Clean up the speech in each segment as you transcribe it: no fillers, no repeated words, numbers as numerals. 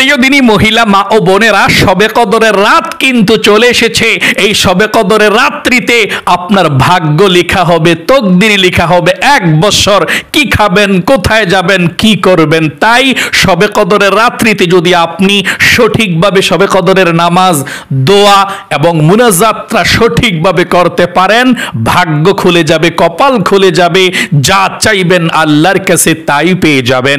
প্রিয় দিনী মহিলা মা ও বোনেরা, শবে কদরের রাত কিন্তু চলে এসেছে। এই শবে কদরের রাত্রিতে আপনার ভাগ্য লেখা হবে, তকদির লেখা হবে। 1 বছর কি খাবেন, কোথায় যাবেন, কি করবেন। তাই শবে কদরের রাত্রিতে যদি আপনি সঠিকভাবে শবে কদরের নামাজ, দোয়া এবং মুনাজাতটা সঠিকভাবে করতে পারেন, ভাগ্য খুলে যাবে, কপাল খুলে যাবে। যা চাইবেন আল্লাহর কাছে তাই পেয়ে যাবেন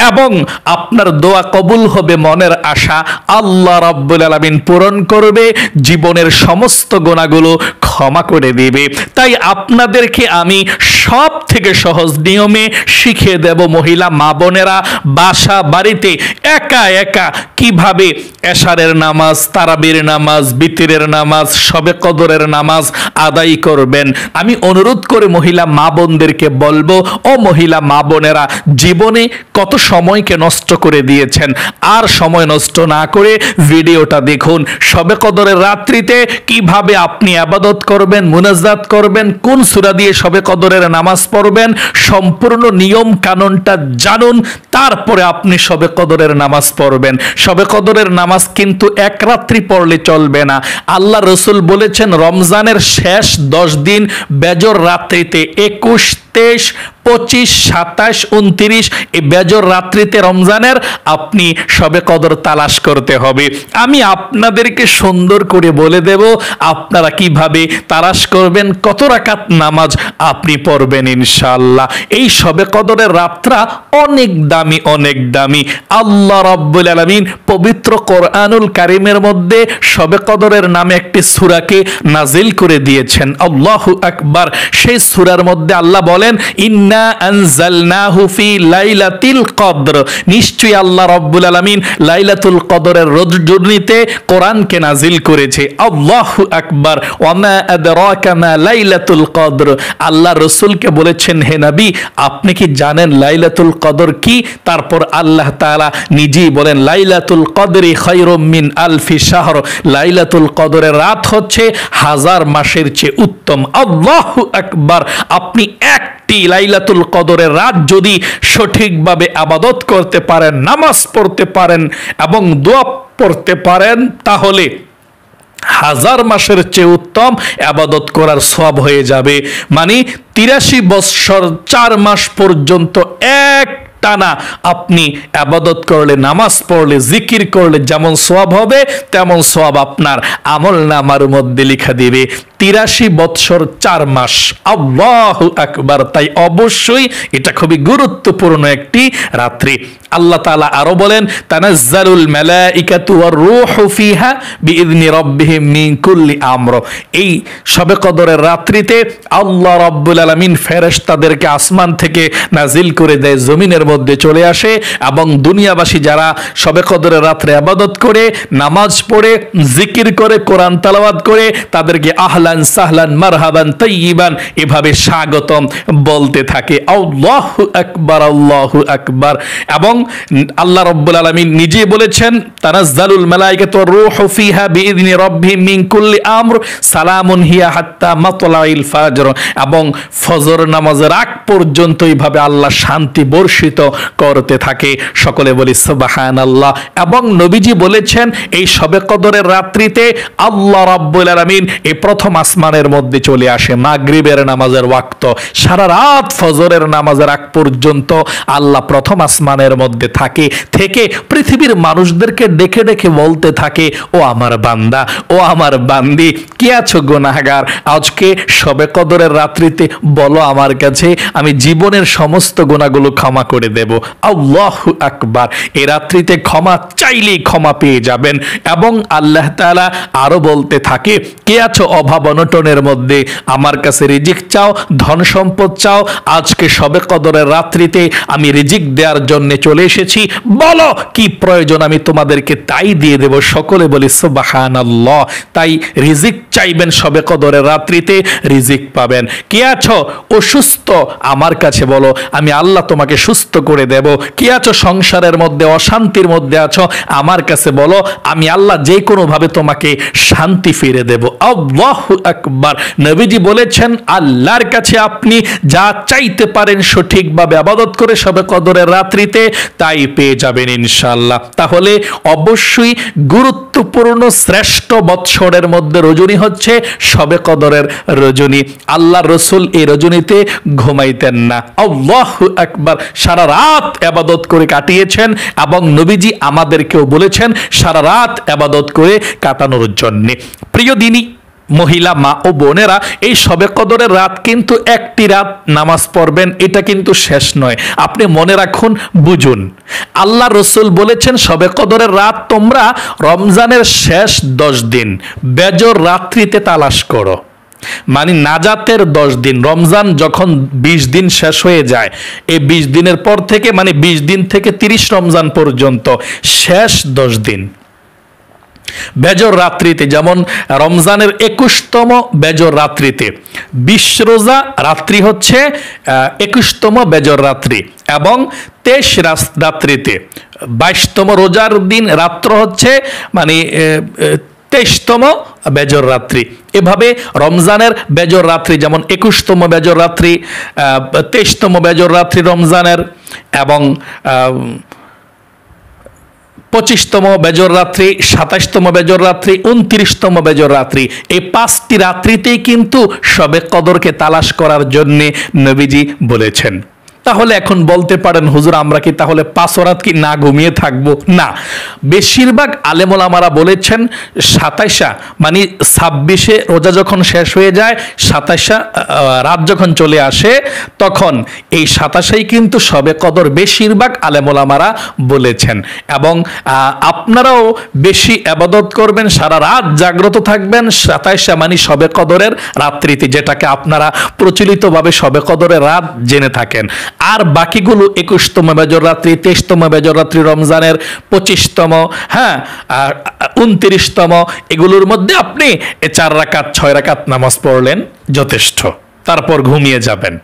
এবং আপনার দোয়া কবুল হবে। মনের আশা আল্লাহ রাব্বুল আলামিন পূরণ করবে, জীবনের সমস্ত গুনাহগুলো ক্ষমা করে দেবে। তাই আপনাদেরকে আমি সব থেকে সহজ নিয়মে শিখিয়ে দেব, মহিলা মা বোনেরা বাসা বাড়িতে একা একা কিভাবে এশারের নামাজ, তারাবির নামাজ, বিতরের নামাজ, শবে কদরের নামাজ আদায় করবেন। আমি অনুরোধ করে মহিলা মা বোনদেরকে বলবো, ও মহিলা মা বোনেরা, জীবনে কত সময়কে নষ্ট করে দিয়েছেন, আর সময় নষ্ট না করে ভিডিওটা দেখুন। শবে কদরের রাত্রিতে কিভাবে আপনি ইবাদত করবেন, মুনাজাত করবেন, কোন সূরা দিয়ে শবে কদরের নামাজ পড়বেন, সম্পূর্ণ নিয়ম কানুনটা জানুন। তারপরে আপনি শবে কদরের নামাজ পড়বেন। শবে কদরের নামাজ কিন্তু এক রাত্রি পড়লে চলবে না। আল্লাহ রসুল বলেছেন, রমজানের শেষ 10 দিন বেজর রাত্রিতে 21, 23, 25, 27, 29 এই বেজর রাত্রিতে রমজানের আপনি শবে কদর তালাশ করতে হবে। আমি আপনাদেরকে সুন্দর করে বলে দেব আপনারা কিভাবে তালাশ করবেন, কত রাকাত নামাজ আপনি পড়বেন ইনশাআল্লাহ। এই শবে কদরের রাতটা অনেক দামি, অনেক দামি। আল্লাহ রাব্বুল আলামিন পবিত্র কোরআনুল কারীমের মধ্যে শবে কদরের নামে একটি সূরাকে নাজিল করে দিয়েছেন। আল্লাহু আকবার। সেই সূরার মধ্যে আল্লাহ বলেন, ইন্না আনজালনাহু ফি লাইলাতিল কদর। নিশ্চয়ই আল্লাহ রাব্বুল আলামিন লাইলাতুল কদরের রজনীতে কোরআনকে নাজিল করেছে। আল্লাহু আকবার। ওয়া মা আদরাকা মা লাইলাতুল কদর। আল্লাহ রাসূলকে বলেছেন, হে নবী, আপনি কি জানেন লাইলাতুল কদর কি? তারপর আল্লাহ তাআলা নিজেই বলেন, লাইলাতুল কদরি খায়রুম মিন আলফি শাহর। লাইলাতুল কদরের রাত হচ্ছে 1000 মাসের চেয়ে উত্তম। আল্লাহু আকবার। আপনি একটি লাইলাতুল কদরের রাত যদি সঠিকভাবে ইবাদত করতে পারেন, নামাজ পড়তে পারেন এবং দোয়া পড়তে পারেন, তাহলে 1000 মাসের চেয়ে উত্তম ইবাদত করার সওয়াব হয়ে যাবে। মানে 83 বৎসর 4 মাস পর্যন্ত এক টানা আপনি ইবাদত করলে, নামাজ পড়লে, জিকির করলে যেমন সওয়াব হবে, তেমন সওয়াব আপনার আমলনামার মধ্যে লেখা দিবে। 83 বৎসর 4 মাস। আল্লাহু আকবার। তাই অবশ্যই এটা খুবই গুরুত্বপূর্ণ একটি রাত্রি। আল্লাহ তাআলা আরো বলেন, তানাজ্জালুল মালাইকাতু ওয়ার রূহু ফিহা বিইذনি রাব্বিহিম মিন কুল্লি আমর। এই শবে কদরের রাত্রিতে আল্লাহ রাব্বুল আলামিন ফেরেশতাদেরকে আসমান থেকে নাজিল করে দেয়, জমিনের মধ্যে চলে আসে এবং দুনিয়াবাসী যারা শবে কদরের রাত্রে ইবাদত করে, নামাজ পড়ে, জিকির করে, কোরআন তেলাওয়াত করে, তাদেরকে আহলান সাহলান মারহাবান তাইয়িবান এভাবে স্বাগতম বলতে থাকে। আল্লাহু আকবার, আল্লাহু আকবার। এবং আল্লাহ রাব্বুল আলামিন নিজে বলেছেন, তানাজ্জালুল মালাইকাতু ওয়ার রূহু ফিহা বিইذনি রাব্বিহিম মিন কুল্লি আমর সালামুন হিয়া হাত্তা মাতলাইল ফাজর। এবং ফজর নামাজের আগ পর্যন্ত এইভাবে আল্লাহ শান্তি বর্ষিত করতে থাকে। সকলে বলি সুবহানাল্লাহ। এবং নবীজি বলেছেন, এই শবে কদরের রাত্রিতে আল্লাহ রাব্বুল আলামিন এই প্রথম আসমানের মধ্যে চলে আসে। মাগরিবের নামাজের ওয়াক্ত সারা রাত ফজরের নামাজের আগ পর্যন্ত আল্লাহ প্রথম আসমানের মধ্যে থেকে পৃথিবীর মানুষদেরকে ডেকে ডেকে বলতে থাকে, ও আমার বান্দা, ও আমার বান্দি, কি আছো গুনাহগার, আজকে শবে কদরের রাত্রিতে বলো আমার কাছে, আমি জীবনের সমস্ত গুনাহগুলো ক্ষমা করে দেব। আল্লাহু আকবার। এই রাত্রিতে ক্ষমা চাইলেই ক্ষমা পেয়ে যাবেন। এবং আল্লাহ তাআলা আরো বলতে থাকে, কে আছো অভাব অনটনের মধ্যে, আমার কাছে রিজিক চাও, ধন সম্পদ চাও, আজকে শবে কদরের রাত্রিতে আমি রিজিক দেওয়ার জন্য চলে এসেছি, বলো কি প্রয়োজন, আমি তোমাদেরকে তাই দিয়ে দেব। সকলে বলি সুবহানাল্লাহ। তাই রিজিক চাইবেন শবে কদরের রাত্রিতে, রিজিক পাবেন। কে আছো অসুস্থ, আমার কাছে বলো, আমি আল্লাহ তোমাকে সুস্থ করে দেব। কে আছো সংসারের মধ্যে অশান্তির মধ্যে আছো, আমার কাছে বলো, আমি আল্লাহ যে কোনো ভাবে তোমাকে শান্তি ফিরে দেব। আল্লাহু আকবার। নবীজি বলেছেন আল্লাহর কাছে আপনি যা চাইতে পারেন সঠিকভাবে ইবাদত করে শবে কদরের রাত্রিতে তাই পেয়ে যাবেন ইনশাআল্লাহ। তাহলে অবশ্যই গুরুত্বপূর্ণ শ্রেষ্ঠ বৎসরের মধ্যে রজনী হচ্ছে শবে কদরের রজনী। আল্লাহ রসুল এই রজনীতে ঘুমাইতেন না, আল্লাহু আকবার, সারা রাত ইবাদত করে কাটিয়েছেন এবং নবীজি আমাদেরকেও বলেছেন সারা রাত ইবাদত করে কাটানোর জন্য। প্রিয় দিনী মহিলা মা ও বোনেরা, এই শবে কদরের রাত কিন্তু একটি রাত নামাজ পড়বেন, এটা কিন্তু শেষ নয়। আপনি মনে রাখুন, বুঝুন, আল্লাহ রসুল বলেছেন শবে কদরের রাত তোমরা রমজানের শেষ 10 দিন বেজর রাত্রিতে তালাশ করো। মানে নাজাতের 10 দিন, রমজান যখন 20 দিন শেষ হয়ে যায়, এই 20 দিনের পর থেকে মানে 20 দিন থেকে 30 রমজান পর্যন্ত শেষ 10 দিন বেজর রাত্রিতে, যেমন রমজানের 21তম বেজর রাত্রিতে, 20 রোজা রাত্রি হচ্ছে 21তম বেজর রাত্রি এবং 23 রাত্রিতে 22তম রোজার দিন রাত্র হচ্ছে মানে 23তম বেজর রাত্রি। এভাবে রমজানের বেজর রাত্রি যেমন 21তম বেজর রাত্রি, 23তম বেজর রাত্রি রমজানের এবং 25তম বেজর রাত্রি, 27তম বেজর রাত্রি, 29তম বেজর রাত্রি, এই 5টি রাত্রিতেই কিন্তু শবে কদরকে তালাশ করার জন্য নবীজি বলেছেন। তাহলে এখন বলতে পারেন হুজুর আমরা কি তাহলে 5 রাত কি না ঘুমিয়ে থাকবো? না, বেশিরভাগ আলেম ওলামারা বলেছেন 27 মানে 26-এ রোজা যখন শেষ হয়ে যায়, 27 রাত যখন চলে আসে তখন এই 27-এই কিন্তু শবে কদর বেশিরভাগ আলেম ওলামারা বলেছেন। এবং আপনারাও বেশি ইবাদত করবেন, সারা রাত জাগ্রত থাকবেন 27 মানে শবে কদরের রাত্রিতে, যেটাকে আপনারা প্রচলিতভাবে শবে কদরের রাত জেনে থাকেন। আর বাকিগুলো 21তম বেজর রাত্রি, 23তম বেজর রাত্রি রমজানের, 25তম, হ্যাঁ, আর 29তম, এগুলোর মধ্যে আপনি 4 রাকাত 6 রাকাত নামাজ পড়লেন যথেষ্ট, তারপর ঘুমিয়ে যাবেন।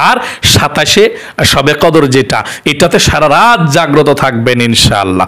আর 27-এ শবে কদর যেটা, এটাতে সারা রাত জাগ্রত থাকবেন ইনশাআল্লাহ।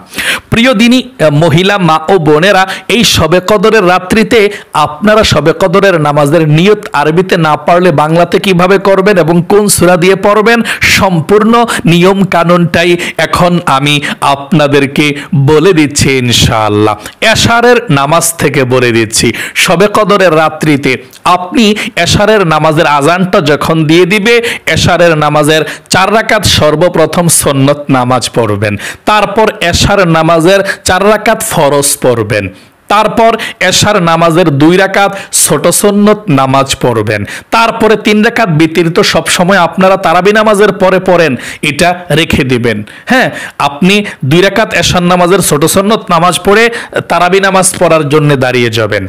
প্রিয় দিনী মহিলা মা ও বোনেরা, এই শবে কদরের রাত্রিতে আপনারা শবে কদরের নামাজের নিয়ত আরবিতে না পারলে বাংলাতে কিভাবে করবেন এবং কোন সূরা দিয়ে পড়বেন, সম্পূর্ণ নিয়ম কানুনটাই এখন আমি আপনাদেরকে বলে দিচ্ছি ইনশাআল্লাহ। এশারের নামাজ থেকে বলে দিচ্ছি। শবে কদরের রাত্রিতে আপনি এশারের নামাজের আজানটা যখন দিয়ে দিবে, এশারের নামাজের 4 রাকাত সর্বপ্রথম সুন্নত নামাজ পড়বেন, তারপর এশার নামাজের 4 রাকাত ফরজ পড়বেন, তারপর এশার নামাজের 2 রাকাত ছোট সুন্নত নামাজ পড়বেন, তারপরে 3 রাকাত বিতির তো সবসময় আপনারা তারাবি নামাজের পরে পড়েন, এটা রেখে দিবেন। হ্যাঁ, আপনি 2 রাকাত এশার নামাজের ছোট সুন্নত নামাজ পড়ে তারাবি নামাজ পড়ার জন্য দাঁড়িয়ে যাবেন।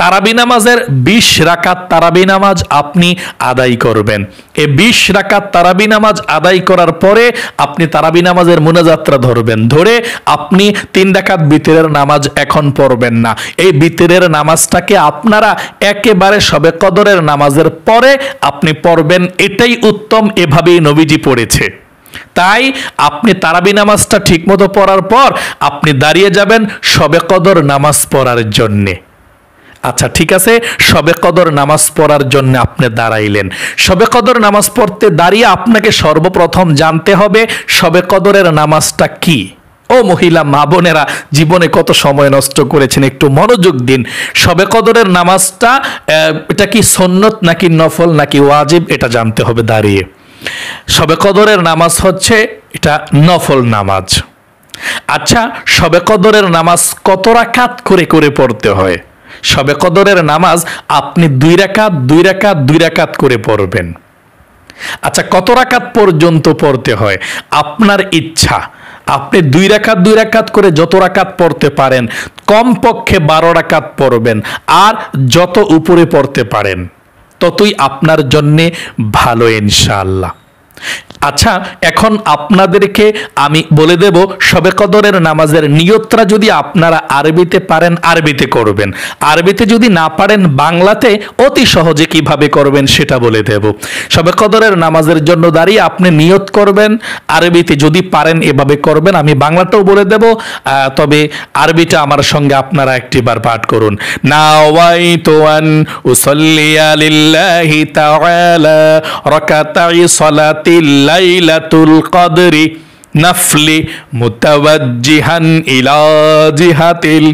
তারাবি নামাজের 20 রাকাত তারাবি নামাজ আপনি আদায় করবেন। এই 20 রাকাত তারাবি নামাজ আদায় করার পরে আপনি তারাবি নামাজের মুনাজাতটা ধরবেন, ধরে আপনি 3 রাকাত বিতরের নামাজ এখন পড়বেন না। এই বিতরের নামাজটাকে আপনারা একেবারে শবে কদরের নামাজের পরে আপনি পড়বেন, এটাই উত্তম, এভাবেই নবীজি পড়েছে। তাই আপনি তারাবি নামাজটা ঠিকমতো পড়ার পর আপনি দাঁড়িয়ে যাবেন শবে কদর নামাজ পড়ার জন্যে। আচ্ছা ঠিক আছে, শবে কদর নামাজ পড়ার জন্য আপনি দাঁড়াইলেন। শবে কদর নামাজ পড়তে দাঁড়িয়ে আপনাকে সর্বপ্রথম জানতে হবে শবে কদরের নামাজটা কি। ও মহিলা মা বোনেরা, জীবনে কত সময় নষ্ট করেছেন, একটু মনোযোগ দিন। শবে কদরের নামাজটা এটা কি সুন্নত নাকি নফল নাকি ওয়াজিব, এটা জানতে হবে দাঁড়িয়ে। শবে কদরের নামাজ হচ্ছে এটা নফল নামাজ। আচ্ছা, শবে কদরের নামাজ কত রাকাত করে করে পড়তে হয়? শবে কদরের নামাজ আপনি 2 রাকাত 2 রাকাত 2 রাকাত করে পড়বেন। আচ্ছা, কত রাকাত পর্যন্ত পড়তে হয়? আপনার ইচ্ছা, আপনি 2 রাকাত 2 রাকাত করে যত রাকাত পড়তে পারেন, কমপক্ষে 12 রাকাত পড়বেন, আর যত উপরে পড়তে পারেন ততই আপনার জন্যে ভালো ইনশাআল্লাহ। আচ্ছা, এখন আপনাদেরকে আমি বলে দেব শবে কদরের নামাজের নিয়তটা যদি আপনারা আরবিতে পারেন আরবিতে করবেন, আরবিতে যদি না পারেন বাংলাতে অতি সহজে কিভাবে করবেন সেটা বলে দেব। শবে কদরের নামাজের জন্য দাঁড়িয়ে আপনি নিয়ত করবেন, আরবিতে যদি পারেন এভাবে করবেন, আমি বাংলাটাও বলে দেব, তবে আরবিটা আমার সঙ্গে আপনারা একটিবার পাঠ করুন। নাওয়াইতু আন উসাল্লিয়া লিল্লাহি তাআলা রাকাতাই সালাতিল লাইলাতুল কদরি নাফলি মুতাওয়াজ্জিহান ইলা জিহাতিল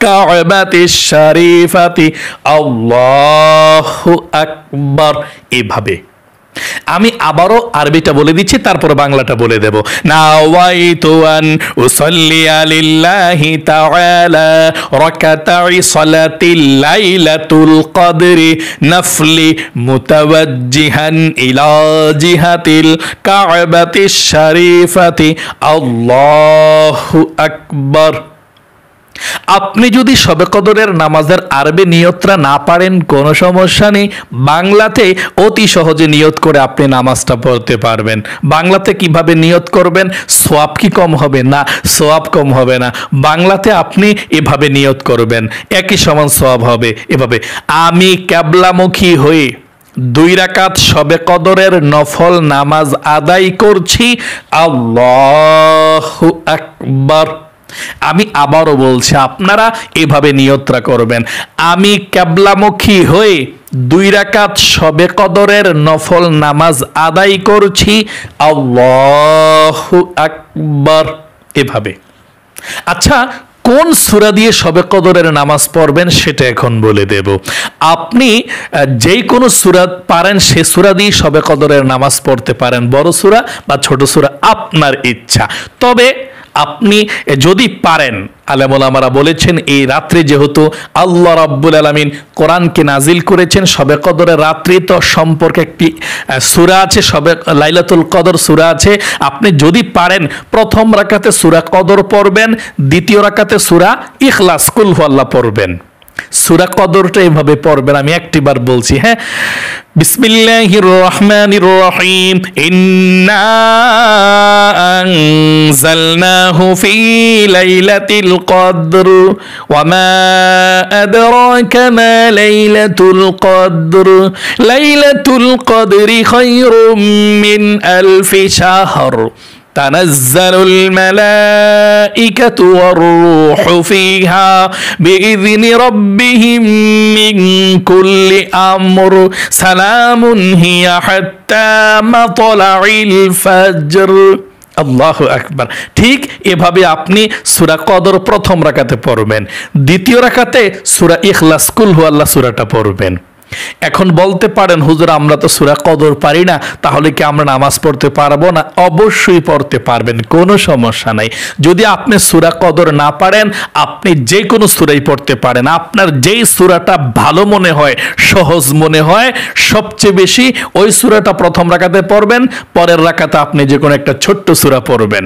কাবাতিশ শরীফাতি আল্লাহু আকবার। এভাবে আমি আবারও আরবিটা বলে দিচ্ছি, তারপর বাংলাটা বলে দেব। নাওয়াইতু আন উসাল্লিয়া লিল্লাহি তাআলা রাকাতাই সালাতিল লাইলাতুল কদরি নাফলি মুতাওয়াজ্জিহান ইলা জিহাতিল কাবাতিশ শরীফাতি আল্লাহু আকবার। আপনি যদি শবে কদরের নামাজের আরবি নিয়তটা না পারেন কোনো সমস্যা নেই, বাংলাতে অতি সহজে নিয়ত করে আপনি নামাজটা পড়তে পারবেন। বাংলাতে কিভাবে নিয়ত করবেন? সওয়াব কি কম হবে? না, সওয়াব কম হবে না। বাংলাতে আপনি এভাবে নিয়ত করবেন, একই সমান সওয়াব হবে। এভাবে, আমি কিবলামুখী হয়ে 2 রাকাত শবে কদরের নফল নামাজ আদায় করছি, আল্লাহু আকবার। আমি আবারও বলছি, আপনারা এভাবে নিয়তটা করবেন। আমি কিবলামুখী হয়ে 2 রাকাত শবে কদরের নফল নামাজ আদায় করছি, আল্লাহু আকবার। এভাবে। আচ্ছা, কোন সূরা দিয়ে শবে কদরের নামাজ পড়বেন সেটা এখন বলে দেব। আপনি যেই কোনো সূরা পারেন সে সূরা দিয়ে শবে কদরের নামাজ পড়তে পারেন, বড় সূরা বা ছোট সূরা আপনার ইচ্ছা। তবে আপনি যদি পারেন, আলেম ওলামারা বলেছেন এই রাত্রে যেহেতু আল্লাহ রাব্বুল আলামিন কোরআনকে নাজিল করেছেন, শবে কদরের রাত্রি তো সম্পর্কে একটি সূরা আছে, শবে লাইলাতুল কদর সূরা আছে। আপনি যদি পারেন প্রথম রাকাতে সূরা কদর পড়বেন, দ্বিতীয় রাকাতে সূরা ইখলাস কুল হুয়াল্লাহ পড়বেন। সূরা কদরটা এভাবে পড়বেন, আমি একটিবার বলছি। হ্যাঁ, বিসমিল্লাহির রহমানির রহিম। ইন্না আনজালনাহু ফি লাইলাতিল কদর ওয়া মা আদরাকা মা লাইলাতুল কদর লাইলাতুল কদরি খায়রুম মিন আলফি শাহর تنزل الملائكة والروح فيها بإذن ربهم من كل أمر سلام هي حتى مطلع الفجر। আল্লাহু আকবার। ঠিক এভাবে আপনি সূরা কদর প্রথম রাকাতে পড়বেন, দ্বিতীয় রাকাতে সূরা ইখলাস কুল হুয়াল্লাহ সূরাটা পড়বেন। এখন বলতে পারেন, হুজুর আমরা তো সূরা কদর পারি না, তাহলে কি আমরা নামাজ পড়তে পারবো না? অবশ্যই পড়তে পারবেন, কোনো সমস্যা নাই। যদি আপনি সূরা কদর না পারেন, আপনি যে কোনো সূরাই পড়তে পারেন। আপনার যেই সূরাটা ভালো মনে হয়, সহজ মনে হয় সবচেয়ে বেশি, ওই সূরাটা প্রথম রাকাতে পড়বেন, পরের রাকাতে আপনি যে কোনো একটা ছোট্ট সূরা পড়বেন,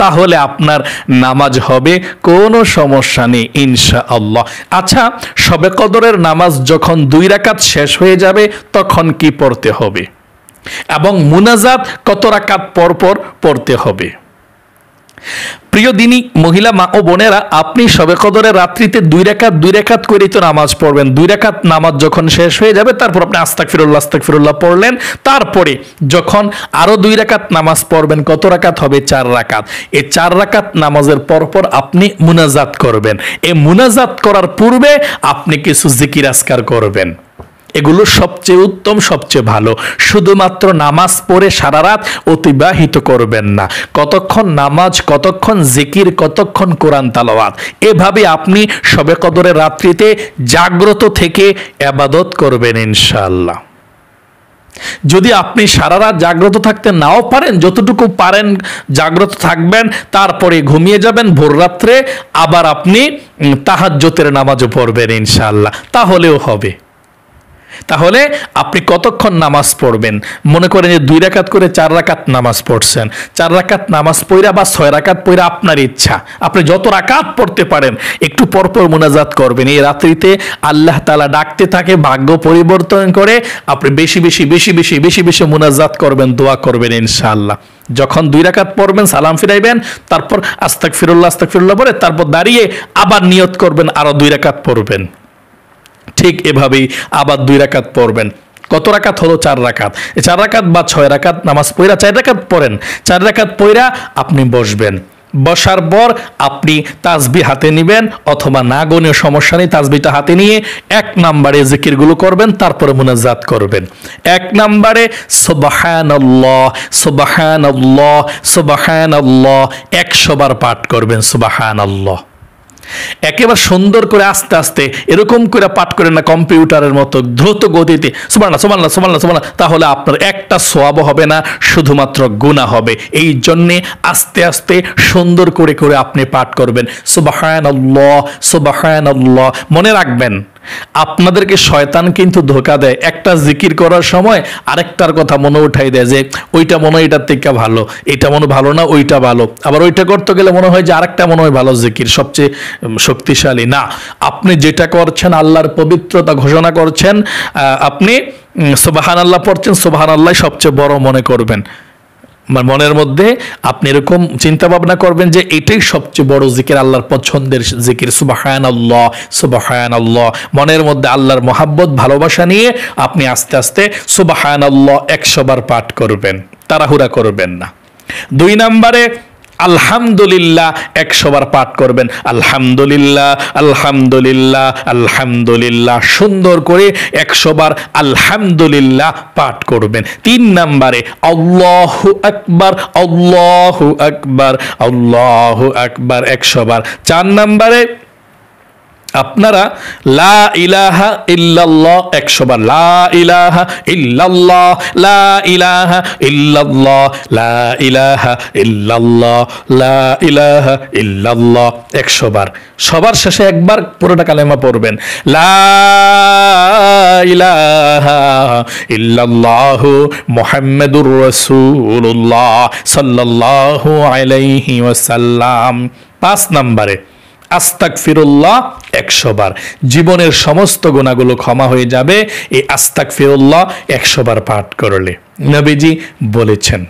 তাহলে আপনার নামাজ হবে, কোনো সমস্যা নেই ইনশাআল্লাহ। আচ্ছা, শবে কদরের নামাজ যখন 2 রাকাত শেষ হয়ে যাবে তখন কি পড়তে হবে এবং মুনাজাত কত রাকাত পর পর পড়তে হবে? প্রিয় দিনী মহিলা মা ও বোনেরা, আপনি শবে কদরের রাত্রিতে 2 রাকাত করে তো নামাজ পড়বেন। 2 রাকাত নামাজ যখন শেষ হয়ে যাবে, তারপর আপনি আস্তাগফিরুল্লাহ পড়লেন। তারপরে যখন আরো 2 রাকাত নামাজ পড়বেন, কত রাকাত হবে? 4 রাকাত। এই 4 রাকাত নামাজের পরপর আপনি মুনাজাত করবেন। এই মুনাজাত করার পূর্বে আপনি কিছু জিকির আজকার করবেন। এগুলো সবচেয়ে উত্তম, সবচেয়ে ভালো। শুধুমাত্র নামাজ পড়ে সারা রাত অতিবাহিত করবেন না। কতক্ষণ নামাজ, কতক্ষণ জিকির, কতক্ষণ কোরআন তালাওয়াত, এভাবে আপনি শবে কদরের রাত্রিতে জাগ্রত থেকে ইবাদত করবেন ইনশাআল্লাহ। যদি আপনি সারা রাত জাগ্রত থাকতে নাও পারেন, যতটুকু পারেন জাগ্রত থাকবেন, তারপরে ঘুমিয়ে যাবেন। ভোর রাত্রে আবার আপনি তাহাজ্জুদের নামাজও পড়বেন ইনশাআল্লাহ, তাহলেও হবে। তাহলে আপনি কতক্ষণ নামাজ পড়বেন? মনে করেন যে 2 রাকাত করে 4 রাকাত নামাজ পড়ছেন, 4 রাকাত নামাজ পড়া বা 6 রাকাত পড়া আপনার ইচ্ছা, আপনি যত রাকাত পড়তে পারেন একটু পরপর মুনাজাত করবেন। এই রাত্রিতে আল্লাহ তাআলা ডাকতে থাকে, ভাগ্য পরিবর্তন করে। আপনি বেশি বেশি বেশি বেশি বেশি বেশি মুনাজাত করবেন, দোয়া করবেন ইনশাআল্লাহ। যখন 2 রাকাত পড়বেন সালাম ফিরাইবেন, তারপর আস্তাগফিরুল্লাহ আস্তাগফিরুল্লাহ বলে তারপর দাঁড়িয়ে আবার নিয়ত করবেন আরো 2 রাকাত পড়বেন। ঠিক এভাবেই আবার 2 রাকাত পড়বেন। কত রাকাত হলো? 4 রাকাত। 4 রাকাত বা 6 রাকাত নামাজ পড়া 4 রাকাত পড়েন। 4 রাকাত পড়া আপনি বসবেন। বসার পর আপনি তাসবিহ হাতে নেবেন, অথবা না গণীয় সমস্যা নেই, তাসবিহটা হাতে নিয়ে 1 নম্বরে জিকিরগুলো করবেন, তারপরে মুনাজাত করবেন। 1 নম্বরে সুবহানাল্লাহ সুবহানাল্লাহ সুবহানাল্লাহ 100 বার পাঠ করবেন সুবহানাল্লাহ। একেবারে সুন্দর করে আস্তে আস্তে এরকম করে পাঠ করেন না কম্পিউটারের মতো দ্রুত গতিতে সুবহানাল্লাহ সুবহানাল্লাহ সুবহানাল্লাহ সুবহানাল্লাহ, তাহলে আপনার একটা সওয়াবও হবে না, শুধুমাত্র গুনাহ হবে। এই জন্যে আস্তে আস্তে সুন্দর করে করে আপনি পাঠ করবেন সুবহানাল্লাহ সুবহানাল্লাহ। মনে রাখবেন, আপনাদেরকে শয়তান কিন্তু ধোঁকা দেয়। একটা জিকির করার সময় আরেকটার কথা মনে উঠাই দেয় যে ওইটা মনে হয় এটার থেকে ভালো, এটা মনে ভালো না, ওইটা ভালো। আবার ওইটা করতে গেলে মনে হয় যে আরেকটা মনে হয় ভালো জিকির, সবচেয়ে শক্তিশালী। না, আপনি যেটা করছেন আল্লাহর পবিত্রতা ঘোষণা করছেন, আপনি সুবহানাল্লাহ পড়ছেন, সুবহানাল্লাহ সবচেয়ে বড় মনে করবেন। মনের মধ্যে আপনি এরকম চিন্তা ভাবনা করবেন যে এটাই সবচেয়ে বড় জিকির, আল্লাহর পছন্দের জিকির সুবহানাল্লাহ সুবহানাল্লাহ। মনের মধ্যে আল্লাহর মহাব্বত ভালোবাসা নিয়ে আপনি আস্তে আস্তে সুবহানাল্লাহ 100 বার পাঠ করবেন, তাড়াহুড়া করবেন না। 2 নম্বরে আলহামদুলিল্লাহ 100 বার পাঠ করবেন। আলহামদুলিল্লাহ আলহামদুলিল্লাহ আলহামদুলিল্লাহ সুন্দর করে 100 বার আলহামদুলিল্লাহ পাঠ করবেন। 3 নম্বরে আল্লাহু আকবার আল্লাহু আকবার আল্লাহু আকবার 100 বার। 4 নম্বরে আপনারা লা ইলাহা ইল্লাল্লাহ 100 বার, লা ইলাহা ইল্লাল্লাহ লা ইলাহা ইল্লাল্লাহ লা ইলাহা ইল্লাল্লাহ লা ইলাহা ইল্লাল্লাহ 100 বার। সবার শেষে একবার পুরোটা কালেমা পড়বেন, লা ইলাহা ইল্লাল্লাহু মুহাম্মাদুর রাসূলুল্লাহ সাল্লাল্লাহু আলাইহি ওয়াসাল্লাম। 5 নম্বরে আস্তাগফিরুল্লাহ 100 বার। জীবনের সমস্ত গুনাহগুলো ক্ষমা হয়ে যাবে এই আস্তাগফিরুল্লাহ 100 বার পাঠ করলে। নবীজি বলেছেন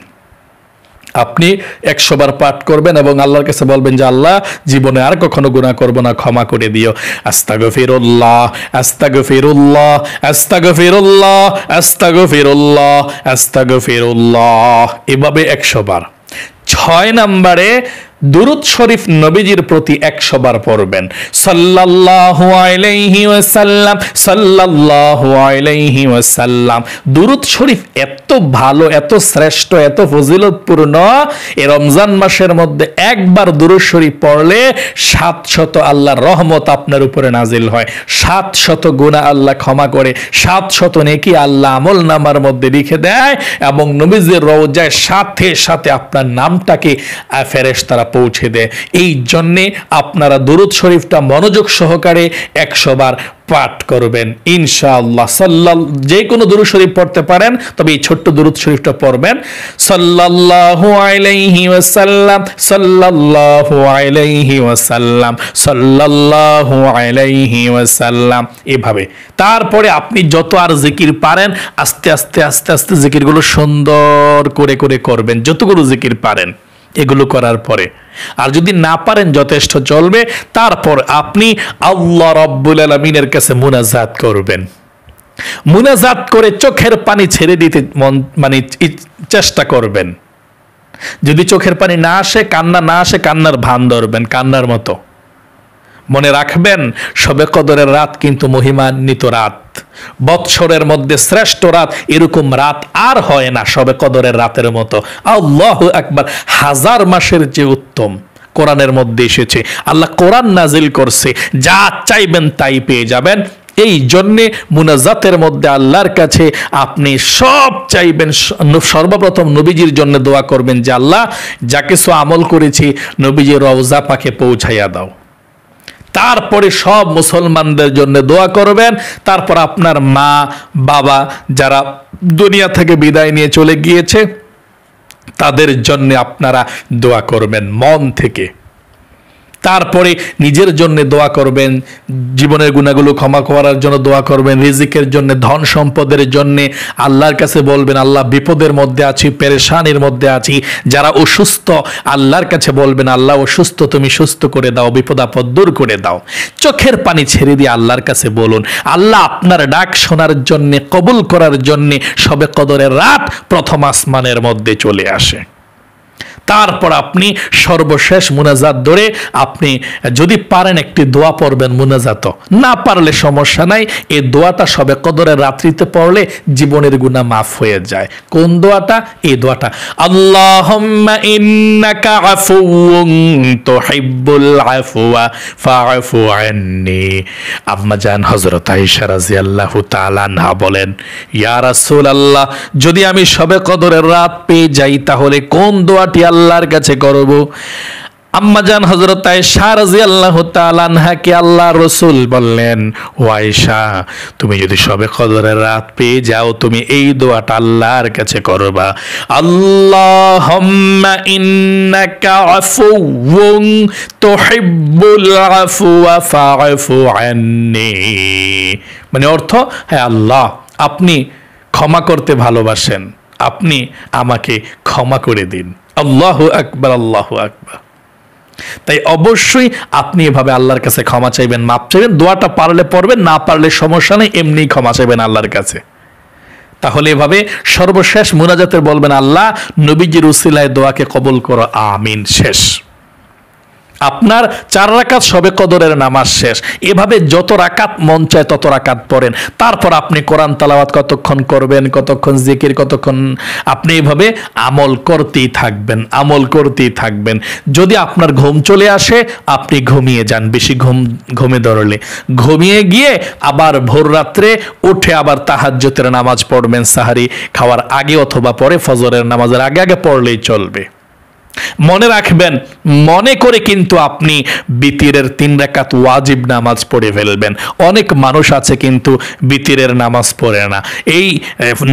আপনি 100 বার পাঠ করবেন এবং আল্লাহর কাছে বলবেন যে আল্লাহ জীবনে আর কখনো গুনাহ করব না, ক্ষমা করে দিও। আস্তাগফিরুল্লাহ আস্তাগফিরুল্লাহ আস্তাগফিরুল্লাহ আস্তাগফিরুল্লাহ আস্তাগফিরুল্লাহ, এভাবে 100 বার। 6 নম্বরে দুরূদ শরীফ নবীজির প্রতি 100 বার পড়বেন, সাল্লাল্লাহু আলাইহি ওয়াসাল্লাম সাল্লাল্লাহু আলাইহি ওয়াসাল্লাম। দুরূদ শরীফ এত ভালো, এত শ্রেষ্ঠ, এত ফজিলতপূর্ণ, এই রমজান মাসের মধ্যে একবার দুরূদ শরীফ পড়লে 700 আল্লাহর রহমত আপনার উপরে নাজিল হয়, 700 গুনাহ আল্লাহ ক্ষমা করে, 700 নেকি আল্লাহ আমলনামার মধ্যে লিখে দেয় এবং নবীজির রওজায় সাথে সাথে আপনার নামটাকে ফেরেশতারা পৌঁছে দেয়। এই জন্যে আপনারা দুরূদ শরীফটা মনোযোগ সহকারে 100 বার পাঠ করবেন ইনশাআল্লাহ। যে কোনো দুরূদ শরীফ পড়তে পারেন, তবে এই ছোট্ট দুরূদ শরীফটা পড়বেন, সাল্লাল্লাহু আলাইহি ওয়াসাল্লাম সাল্লাল্লাহু আলাইহি ওয়াসাল্লাম সাল্লাল্লাহু আলাইহি ওয়াসাল্লাম, এভাবে। তারপরে আপনি যত আর জিকির পারেন আস্তে আস্তে আস্তে আস্তে জিকিরগুলো সুন্দর করে করে করবেন, যতগুলো জিকির পারেন এগুলো করার পরে। আর যদি না পারেন যথেষ্ট চলবে, তারপর আপনি আল্লাহ রাব্বুল আলামিনের কাছে মুনাজাত করবেন। মুনাজাত করে চোখের পানি ছেড়ে দিতে চেষ্টা করবেন। যদি চোখের পানি না আসে, কান্না না আসে, কান্নার ভান ধরবেন, কান্নার মতো। মনে রাখবেন শবে কদরের রাত কিন্তু মহিমান্বিত রাত, বৎসরের মধ্যে শ্রেষ্ঠ রাত, এরকম রাত আর হয় না শবে কদরের রাতের মতো। আল্লাহু আকবার, 1000 মাসের যে উত্তম কোরআনের মধ্যে এসেছে। আল্লাহ কোরআন নাজিল করছে, যা চাইবেন তাই পেয়ে যাবেন। এই জন্যে মুনাজাতের মধ্যে আল্লাহর কাছে আপনি সব চাইবেন। সর্বপ্রথম নবীজির জন্য দোয়া করবেন যে আল্লাহ যা কিছু আমল করেছি নবীজির রওজা পাকে পৌঁছাইয়া দাও। তারপরে সব মুসলমানদের জন্য দোয়া করবেন। তারপর আপনার মা বাবা যারা দুনিয়া থেকে বিদায় নিয়ে চলে গিয়েছে তাদের জন্য আপনারা দোয়া করবেন মন থেকে। তারপরে নিজের জন্য দোয়া করবেন, জীবনের গুনাহগুলো ক্ষমা করার জন্য দোয়া করবেন, রিজিকের জন্য, ধন সম্পদের জন্য আল্লাহর কাছে বলবেন আল্লাহ বিপদের মধ্যে আছি, পেরেশানির মধ্যে আছি। যারা অসুস্থ আল্লাহর কাছে বলবেন আল্লাহ অসুস্থ তুমি সুস্থ করে দাও, বিপদ আপদ দূর করে দাও। চোখের পানি ছেড়ে দিয়ে আল্লাহর কাছে বলুন আল্লাহ আপনার ডাক শোনার জন্য, কবুল করার জন্য শবে কদরের রাত প্রথম আসমানের মধ্যে চলে আসে। তারপর আপনি সর্বশেষ মুনাজাত ধরে আপনি যদি পারেন একটি দোয়া পড়বেন মুনাজাত, না পারলে সমস্যা নাই। এই দোয়াটা শবে কদরের রাত্রিতে পড়লে জীবনের গুনাহ মাফ হয়ে যায়। কোন দোয়াটা? এই দোয়াটা আল্লাহুম্মা ইন্নাকা আফুউন তুহিব্বুল আফওয়া ফাআফু আন্নি। আম্মা জান হযরত আয়েশা রাদিয়াল্লাহু তাআলা আনহা বলেন ইয়া রাসূলুল্লাহ যদি আমি শবে কদরের রাত পেয়ে যাই তাহলে কোন দোয়াটি আল্লাহর কাছে করব? আম্মাজান হযরত আয়েশা রাদিয়াল্লাহু তাআলা আনহাকে আল্লাহর রাসূল বললেন ও আয়েশা তুমি যদি শবে কদরের রাত পেয়ে যাও তুমি এই দোয়াটা আল্লাহর কাছে করবা, আল্লাহুম্মা ইন্নাকা আফুউন তুহিব্বুল আফওয়া ফাআফু আন্নি। মানে অর্থ, হ্যাঁ আল্লাহ আপনি ক্ষমা করতে ভালোবাসেন, আপনি আমাকে ক্ষমা করে দিন। আল্লাহু আকবার, আল্লাহু আকবার। তাই অবশ্যই আপনি এভাবে আল্লাহর কাছে ক্ষমা চাইবেন, মাপ চাইবেন। দোয়াটা পারলে পড়বেন, না পারলে সমস্যা নেই, এমনি ক্ষমা চাইবেন আল্লাহর কাছে। তাহলে এভাবে সর্বশেষ মুনাজাতে বলবেন আল্লাহ নবীজির উসিলায় দোয়াকে কবুল করো, আমিন। শেষ আপনার 4 রাকাত শবে কদরের নামাজ শেষ। এভাবে যত রাকাত মন চায় তত রাকাত পড়েন। তারপর আপনি কোরআন তেলাওয়াত কতক্ষণ করবেন, কতক্ষণ জিকির, কতক্ষণ আপনি এভাবে আমল করতেই থাকবেন, আমল করতেই থাকবেন। যদি আপনার ঘুম চলে আসে আপনি ঘুমিয়ে যান, বেশি ঘুমে ধরলে ঘুমিয়ে গিয়ে আবার ভোর রাত্রে উঠে আবার তাহাজ্জুদের নামাজ পড়বেন, সাহারি খাওয়ার আগে অথবা পরে, ফজরের নামাজের আগে আগে পড়লেই চলবে। মনে রাখবেন মনে করে কিন্তু আপনি বিতিরের 3 রাকাত ওয়াজিব নামাজ পড়ে ফেলবেন। অনেক মানুষ আছে কিন্তু বিতিরের নামাজ পড়ে না। এই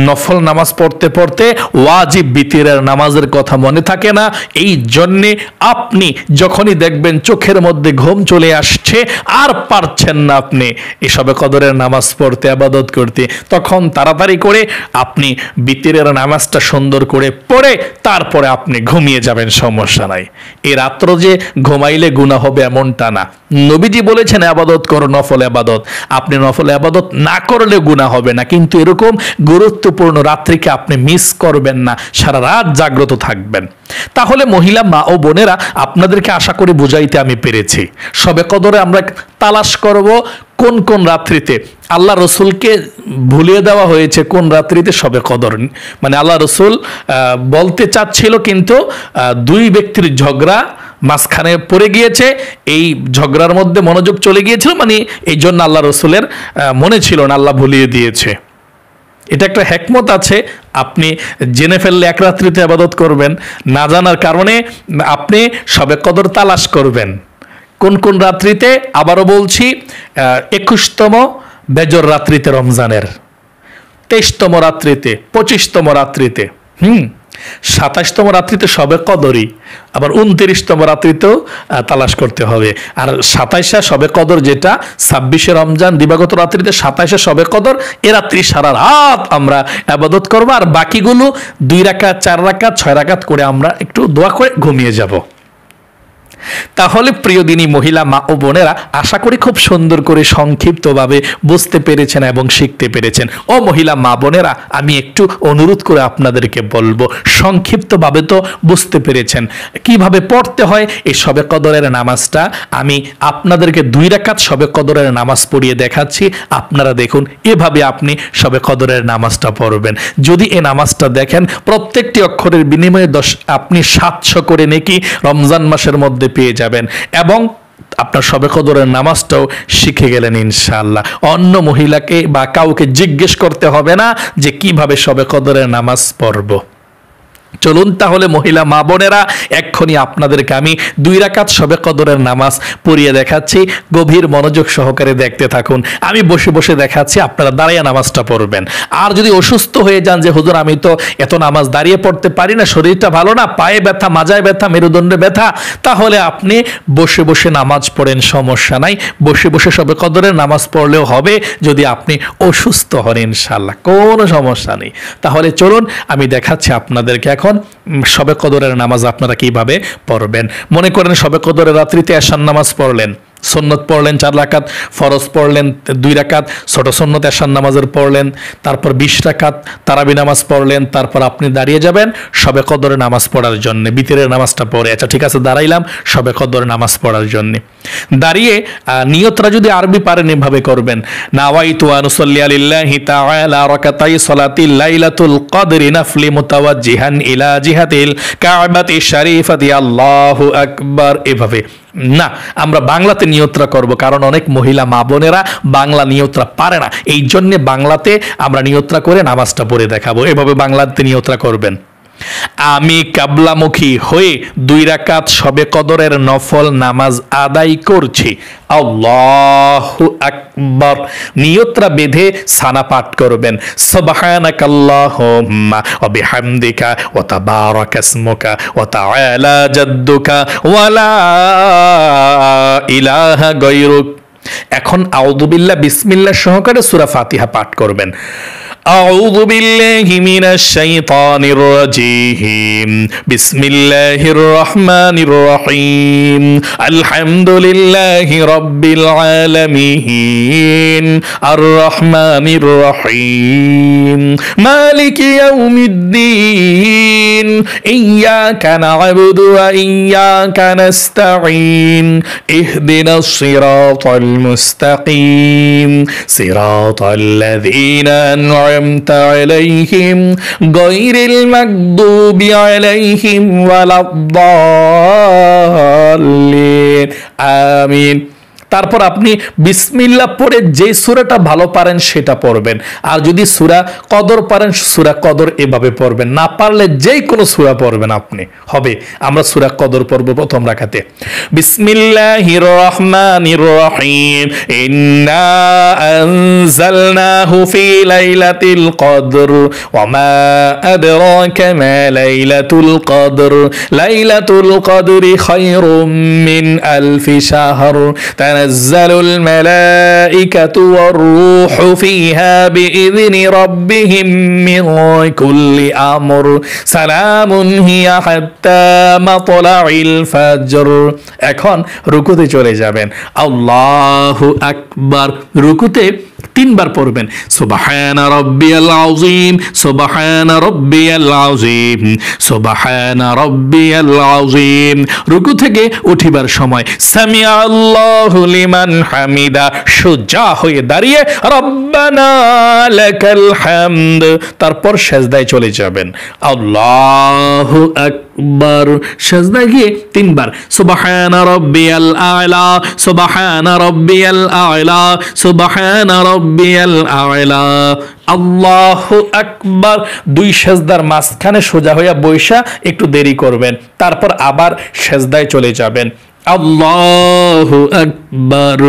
নফল নামাজ পড়তে পড়তে ওয়াজিব বিতিরের নামাজের কথা মনে থাকে না। এই জন্যে আপনি যখনই দেখবেন চোখের মধ্যে ঘুম চলে আসছে আর পারছেন না আপনি এসবে কদরের নামাজ পড়তে, ইবাদত করতে, তখন তাড়াতাড়ি করে আপনি বিতিরের নামাজটা সুন্দর করে পড়ে তারপরে আপনি ঘুমিয়ে যাবেন, সমস্যা নাই। এই রাত্র যে ঘুমাইলে গুনাহ হবে এমনটা না। নবীজি বলেছেন ইবাদত করো, নফল ইবাদত। আপনি নফল ইবাদত না করলে গুনাহ হবে না, কিন্তু এরকম গুরুত্বপূর্ণ রাত্রিকে আপনি মিস করবেন না, সারা রাত জাগ্রত থাকবেন। তাহলে মহিলা মা ও বোনেরা আপনাদেরকে আশা করি বুঝাইতে আমি পেরেছি। শবে কদরে আমরা তালাশ করব কোন কোন রাত্রিতে আল্লাহ রসুলকে ভুলিয়ে দেওয়া হয়েছে, কোন রাত্রিতে শবে কদর। মানে আল্লাহ রসুল বলতে চাচ্ছিল কিন্তু 2 ব্যক্তির ঝগড়া মাঝখানে পড়ে গিয়েছে, এই ঝগড়ার মধ্যে মনোযোগ চলে গিয়েছিল, মানে এই জন্য আল্লাহ রসুলের মনে ছিল না, আল্লাহ ভুলিয়ে দিয়েছে। এটা একটা হিকমত আছে। আপনি জেনে ফেললে এক রাত্রিতে ইবাদত করবেন, না জানার কারণে আপনি শবে কদর তালাশ করবেন কোন কোন রাত্রিতে। আবারও বলছি 21তম বেজর রাত্রিতে রমজানের, 23তম রাত্রিতে, 25তম রাত্রিতে, 27তম রাত্রিতে শবে কদরই, আবার 29তম রাত্রিতেও তালাশ করতে হবে। আর 27 শবে কদর যেটা 26 রমজান দিবাগত রাত্রিতে, 27 শবে কদর এ রাত্রি সারা রাত আমরা ইবাদত করব। আর বাকিগুলো 2 রাকাত, 4 রাকাত, 6 রাকাত করে আমরা একটু দোয়া করে ঘুমিয়ে যাব। তাহলে প্রিয় দিনী মহিলা মা ও বোনেরা আশা করি খুব সুন্দর করে সংক্ষিপ্তভাবে বুঝতে পেরেছেন এবং শিখতে পেরেছেন। ও মহিলা মা বোনেরা আমি একটু অনুরোধ করে আপনাদেরকে বলবো, সংক্ষিপ্তভাবে তো বুঝতে পেরেছেন কিভাবে পড়তে হয় এই শবে কদরের নামাজটা। আমি আপনাদেরকে 2 রাকাত শবে কদরের নামাজ পড়িয়ে দেখাচ্ছি, আপনারা দেখুন এভাবে আপনি শবে কদরের নামাজটা পড়বেন। যদি এই নামাজটা দেখেন প্রত্যেকটি অক্ষরের বিনিময়ে আপনি 700 করে নেকি রমজান মাসের মধ্যে পেয়ে যাবেন, এবং আপনার শবে কদরের নামাজটাও শিখে গেলেন ইনশাআল্লাহ। অন্য মহিলাকে বা কাউকে জিজ্ঞেস করতে হবে না যে কিভাবে শবে কদরের নামাজ পড়ব। চলুন তাহলে মহিলা মা বোনেরা, এক্ষুনি আপনাদেরকে আমি 2 রাকাত শবে কদরের নামাজ পড়িয়ে দেখাচ্ছি। গভীর মনোযোগ সহকারে দেখতে থাকুন। আমি বসে বসে দেখাচ্ছি, আপনারা দাঁড়িয়ে নামাজটা পড়বেন। আর যদি অসুস্থ হয়ে যান যে হুজুর আমি তো এত নামাজ দাঁড়িয়ে পড়তে পারি না, শরীরটা ভালো না, পায়ে ব্যথা, মাজায় ব্যথা, মেরুদণ্ডে ব্যথা, তাহলে আপনি বসে বসে নামাজ পড়েন, সমস্যা নাই। বসে বসে শবে কদরের নামাজ পড়লেও হবে যদি আপনি অসুস্থ হন, ইনশাআল্লাহ কোনো সমস্যা নেই। তাহলে চলুন আমি দেখাচ্ছি আপনাদেরকে এখন শবে কদরের নামাজ আপনারা কিভাবে পড়বেন। মনে করেন শবে কদরের রাত্রিতে এশার নামাজ পড়লেন, সুন্নত পড়লেন 4 রাকাত, ফরজ পড়লেন 2 রাকাত, ছোট সুন্নত এশার নামাজের পড়লেন, তারপর 20 রাকাত তারাবি নামাজ পড়লেন, তারপর আপনি দাঁড়িয়ে যাবেন শবে কদরের নামাজ পড়ার জন্য, বিতরের নামাজটা পড়ে। আচ্ছা ঠিক আছে, দাঁড়াইলাম শবে কদরের নামাজ পড়ার জন্য। দাঁড়িয়ে নিয়তরা যদি আরবি পারেন এভাবে করবেন, নাওয়াইতু আন উসাল্লি লিল্লাহি তাআলা রাকাতাই সালাতিল লাইলাতুল কদরি নাফলি মুতাওয়াজ্জিহান ইলা জিহাতিল কাবাতি শরীফাতি আল্লাহু আকবার। এভাবে না, আমরা বাংলাতে নিয়তরা করব, কারণ অনেক মহিলা মা বোনেরা বাংলা নিয়তরা পারে না, এই জন্য বাংলাতে আমরা নিয়তরা করে নামাজটা পড়ে দেখাবো। এভাবে বাংলাতে নিয়তরা করবেন, আমি কাবলামুখী হয়ে 2 রাকাত শবে কদরের নফল নামাজ আদায় করছি, আল্লাহু আকবার। নিয়তরা বেঁধে সানা পাঠ করবেন, সুবহানাকাল্লাহুম্মা ওয়া বিহামদিকা ওয়া তাবারাকা ইসমুকা ওয়া তাআলা জাদ্দুকা ওয়া লা ইলাহা গায়রুক। এখন আউযু বিল্লাহ বিসমিল্লাহ সহকারে সূরা ফাতিহা পাঠ করবেন। أعوذ بالله من الشيطان الرجيم بسم الله الرحمن الرحيم الحمد لله رب العالمين الرحمن الرحيم مالك يوم الدين إياك نعبد وإياك نستعين اهدنا الصراط المستقيم صراط الذين أنعمت عليهم غير المغضوب عليهم ولا الضالين آمين। তারপর আপনি বিসমিল্লাহ পড়ে যে সূরাটা ভালো পারেন সেটা পড়বেন, আর যদি সূরা কদর পারেন সূরা কদর এভাবে পড়বেন, না পারলে যে কোনো সূরা পড়বেন আপনি হবে। আমরা সূরা কদর পড়ব প্রথম রাকাতে। বিসমিল্লাহির রহমানির রহিম ইন্না আনজালনাহু ফি লাইলাতিল কদর ওয়া মা আদরাকা মা লাইলাতুল কদর লাইলাতুল কদরি খায়রুম মিন আলফি শাহর تنزل الملائكة والروح فيها بإذن ربهم من كل أمر سلام هي حتى مطلع الفجر। এখন রুকুতে চলে যাবেন, আল্লাহু আকবার। রুকুতে 3 বার পড়বেন, সুবহান রাব্বিয়াল আযীম সুবহান রাব্বিয়াল আযীম সুবহান রাব্বিয়াল আযীম। রুকু থেকে উঠিবার সময় সামিআ আল্লাহু লিমান হামিদা, সোজা হয়ে দাঁড়িয়ে রব্বানা লাকাল হামদ। তারপর সিজদায় চলে যাবেন, আল্লাহু আকবার। সিজদায় গিয়ে 3 বার সুবহান রাব্বিয়াল আ'লা সুবহান রাব্বিয়াল আ'লা সুবহান রাব্বিয়াল আ'লা আল্লাহু আকবার। 2 সিজদার মাঝখানে সোজা হয়ে বৈশা একটু দেরি করবেন, তারপর আবার সিজদায় চলে যাবেন, আল্লাহু আকবার।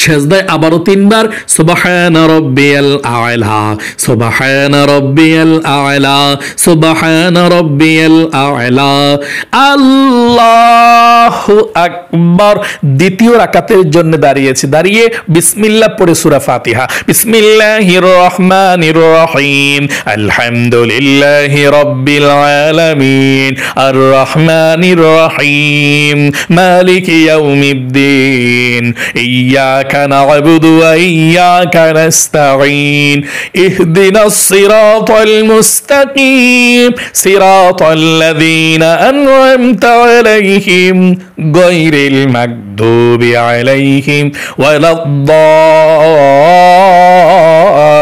সিজদায় আবারও 3 বার সুবহান রাব্বিয়াল আ'লা সুবহান রাব্বিয়াল আ'লা সুবহান রাব্বিয়াল আ'লা আল্লাহু আকবার। দ্বিতীয় রাকাতের জন্য দাঁড়িয়েছি, দাঁড়িয়ে বিসমিল্লাহ পড়ে সূরা ফাতিহা, বিসমিল্লাহির রহমানির রহিম আলহামদুলিল্লাহি রাব্বিল আলামিন আর রহমানির রহিম মালিকি ইয়াউমিদ্দিন إياك نعبد وإياك نستعين اهدنا الصراط المستقيم صراط الذين أنعمت عليهم غير المغضوب عليهم ولا الضالين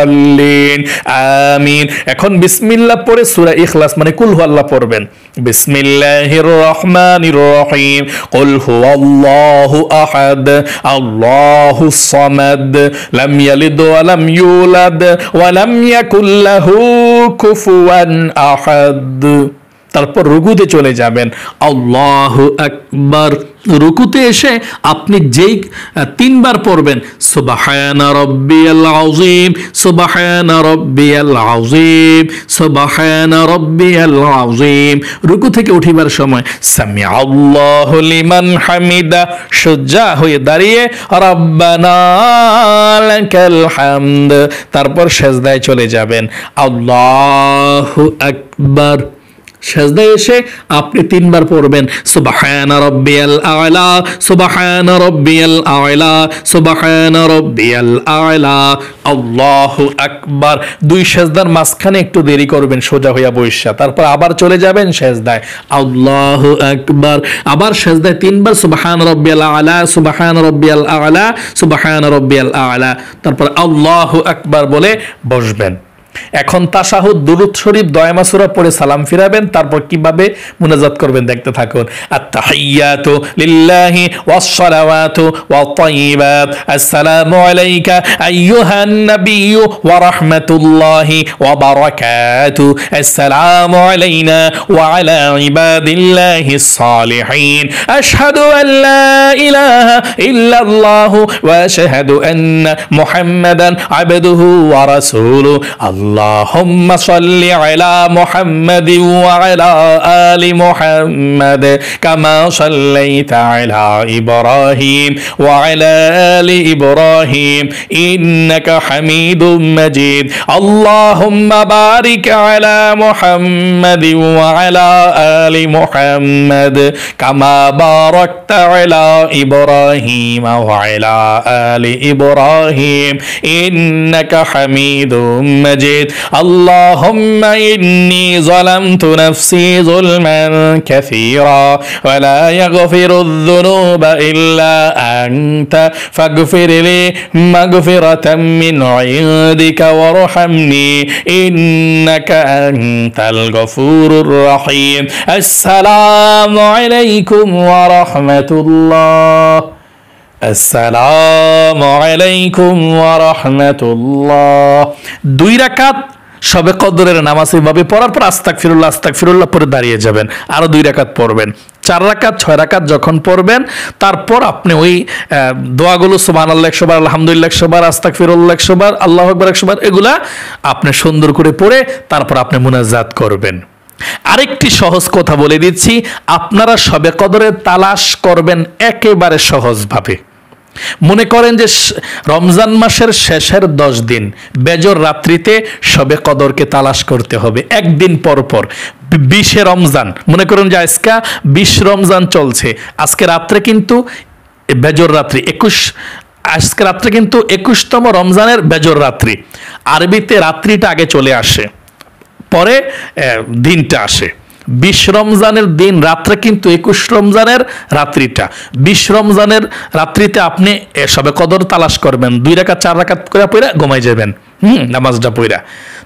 الضالين آمين। এখন বিসমিল্লাহ পড়ে সূরা ইখলাস মানে কুল হুয়াল্লাহ পড়বেন। বিসমিল্লাহির রহমানির রহিম কুল হুয়াল্লাহু আহাদ আল্লাহুস সামাদ লাম ইয়ালিদ ওয়া লাম ইউলাদ ওয়া লাম ইয়াকুল লাহু কুফুয়ান আহাদ। তারপর রুকুতে চলে যাবেন, আল্লাহু আকবার। রুকুতে এসে আপনি যেই তিনবার পড়বেন সুবহানা রাব্বিয়াল আযীম, সুবহানা রাব্বিয়াল আযীম, সুবহানা রাব্বিয়াল আযীম। রুকু থেকে উঠিবার সময় সামিআল্লাহু লিমান হামিদা, সোজা হয়ে দাঁড়িয়ে রব্বানা লাকাল হামদ। তারপর সেজদায় চলে যাবেন, আল্লাহু আকবার। সেজদায় এসে আপনি তিনবার পড়বেন সুবহানা রাব্বিয়াল আ'লা, সুবহানা রাব্বিয়াল আ'লা, সুবহানা রাব্বিয়াল আ'লা, আল্লাহু আকবার। দুই সেজদার মাঝখানে একটু দেরি করবেন সোজা হইয়া বসা, তারপর আবার চলে যাবেন সেজদায়, আল্লাহু আকবার। আবার সেজদায় তিনবার সুবহানা রাব্বিয়াল আ'লা, সুবহানা রাব্বিয়াল আ'লা, সুবহানা রাব্বিয়াল আ'লা, তারপর আল্লাহু আকবার বলে বসবেন। এখন তাশাহুদ দুরূদ শরীফ দয়ামা সূরা পড়ে সালাম ফিরাবেন। তারপর কিভাবে মুনাজাত করবেন দেখতে থাকুন। আত-তাহিয়াতু লিল্লাহি ওয়াস-সালাওয়াতু ওয়াত-তাইয়্যিবাত, আসসালামু আলাইকা আইয়ুহান নাবিয়্যু ওয়া রাহমাতুল্লাহি ওয়া বারাকাতুহু, আসসালামু আলাইনা ওয়া আলা ইবাদিল্লাহিস সালিহিন, আশহাদু আল লা ইলাহা ইল্লাল্লাহু ওয়া আশহাদু আন্না মুহাম্মাদান আবদুহু ওয়া রাসূলুহু, اللهم صل على محمد وعلى آل محمد كما صليت على إبراهيم وعلى آل إبراهيم إنك حميد مجيد، اللهم بارك على محمد وعلى آل محمد كما باركت على إبراهيم وعلى آل إبراهيم إنك حميد مجيد، اللهم إني ظلمت نفسي ظلما كثيرا ولا يغفر الذنوب إلا أنت فاغفر لي مغفرة من عندك وارحمني إنك أنت الغفور الرحيم، السلام عليكم ورحمة الله، আসসালামু আলাইকুম ওয়া রাহমাতুল্লাহ। দুই রাকাত শবে কদরের নামাজ এভাবে পড়ার পর আস্তাগফিরুল্লাহ আস্তাগফিরুল্লাহ পরে দাঁড়িয়ে যাবেন, আরো দুই রাকাত পড়বেন। 4 রাকাত 6 রাকাত যখন পড়বেন তারপর আপনি ওই দোয়াগুলো সুবহানাল্লাহ 100 বার, আলহামদুলিল্লাহ 100 বার, আস্তাগফিরুল্লাহ 100 বার, আল্লাহু আকবার 100 বার, এগুলা আপনি সুন্দর করে পড়ে তারপর আপনি মুনাজাত করবেন। আরেকটি সহজ কথা বলে দিচ্ছি, আপনারা শবে কদরের তালাশ করবেন একেবারে সহজভাবে। মনে করেন যে রমজান মাসের শেষের 10 দিন বেজর রাত্রিতে শবে কদরকে তালাশ করতে হবে। একদিন পর পর 20 রমজান, মনে করেন যে আজকে 20 রমজান চলছে, আজকে রাত্রে কিন্তু বেজর রাত্রি 21, আজকে রাত্রে কিন্তু 21তম রমজানের বেজর রাত্রি। আরবিতে রাত্রিটা আগে চলে আসে, পরে দিনটা আসে। 20 রমজানের দিন রাত্রে কিন্তু 21 রমজানের রাত্রিটা। 20 রমজানের রাত্রিতে আপনি শবে কদর তালাশ করবেন, 2 রাকাত 4 রাকাত করে পড়ে ঘুমাই যাবেন, নামাজটা পড়া।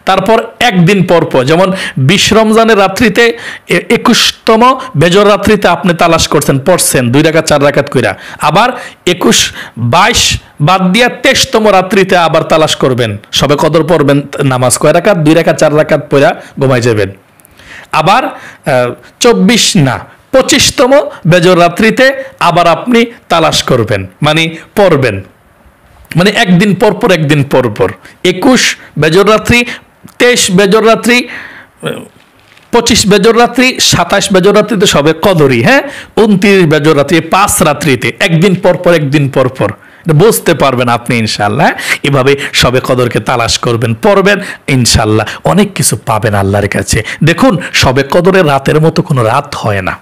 তারপর একদিন পর পর, যেমন 20 রমজানের রাত্রিতে 21তম বেজর রাত্রিতে আপনি তালাশ করছেন, পড়ছেন 2 রাকাত 4 রাকাত কইরা, আবার 21, 22 বাদ দিয়া 23তম রাত্রিতে আবার তালাশ করবেন, শবে কদর পড়বেন, নামাজ কয় রাকাত, 2 রাকাত 4 রাকাত পড়া ঘুমাই যাবেন। আবার 24 না 25তম বেজর রাত্রিতে আবার আপনি তালাশ করবেন, মানে পড়বেন, মানে একদিন পর পর একদিন পর পর। 21 বেজর রাত্রি, 23 বেজর রাত্রি, 25 বেজর রাত্রি, 27 বেজর রাত্রিতে সবে কদরই, হ্যাঁ, 29 বেজর রাত্রি, 5 রাত্রিতে একদিন পর পর একদিন পর পর। বুঝতে পারবেন আপনি ইনশাআল্লাহ। এভাবে শবে কদরকে তালাশ করবেন, পড়বেন, ইনশাআল্লাহ অনেক কিছু পাবেন আল্লাহর কাছে। দেখুন, শবে কদরের রাতের মতো কোনো রাত হয় না।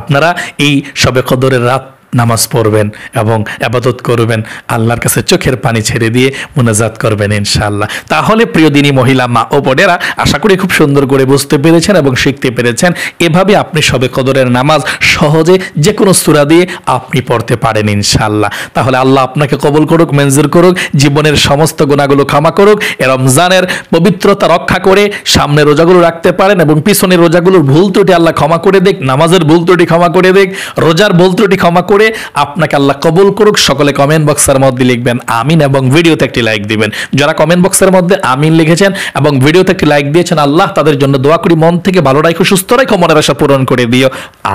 আপনারা এই শবে কদরের রাত নামাজ পড়বেন এবং ইবাদত করবেন, আল্লাহর কাছে চোখের পানি ছেড়ে দিয়ে মুনাজাত করবেন ইনশাআল্লাহ। তাহলে প্রিয় দিনী মহিলা মা ও বোনেরা, আশা করি খুব সুন্দর করে বুঝতে পেরেছেন এবং শিখতে পেরেছেন। এভাবে আপনি শবে কদরের নামাজ সহজে যে কোনো সূরা দিয়ে আপনি পড়তে পারেন ইনশাআল্লাহ। তাহলে আল্লাহ আপনাকে কবুল করুক, মঞ্জুর করুক, জীবনের সমস্ত গুনাহগুলো ক্ষমা করুক, এ রমজানের পবিত্রতা রক্ষা করে সামনে রোজাগুলো রাখতে পারেন এবং পিছনের রোজাগুলোর ভুল ত্রুটি আল্লাহ ক্ষমা করে দেখ, নামাজের ভুল ত্রুটি ক্ষমা করে দেখ, রোজার ভুল ত্রুটি ক্ষমা করে আপনাকে আল্লাহ কবুল করুক। সকলে কমেন্ট বক্সের মধ্যে লিখবেন আমিন এবং ভিডিওতে একটি লাইক দিবেন। যারা কমেন্ট বক্সের মধ্যে আমিন লিখেছেন এবং ভিডিওতে একটি লাইক দিয়েছেন, আল্লাহ তাদের জন্য দোয়া করি মন থেকে ভালো রাখো, সুস্থ রাখো, মনের আশা পূরণ করে দিও।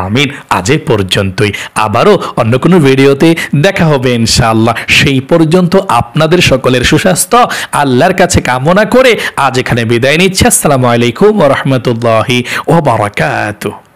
আমিন। আজ এ পর্যন্তই, আবারও অন্য কোনো ভিডিওতে দেখা হবে ইনশাআল্লাহ। সেই পর্যন্ত আপনাদের সকলের সুস্বাস্থ্য আল্লাহর কাছে কামনা করে আজ এখানে বিদায় নিচ্ছি। আসসালামু আলাইকুম ওয়া রাহমাতুল্লাহি ওয়া বারাকাতুহু।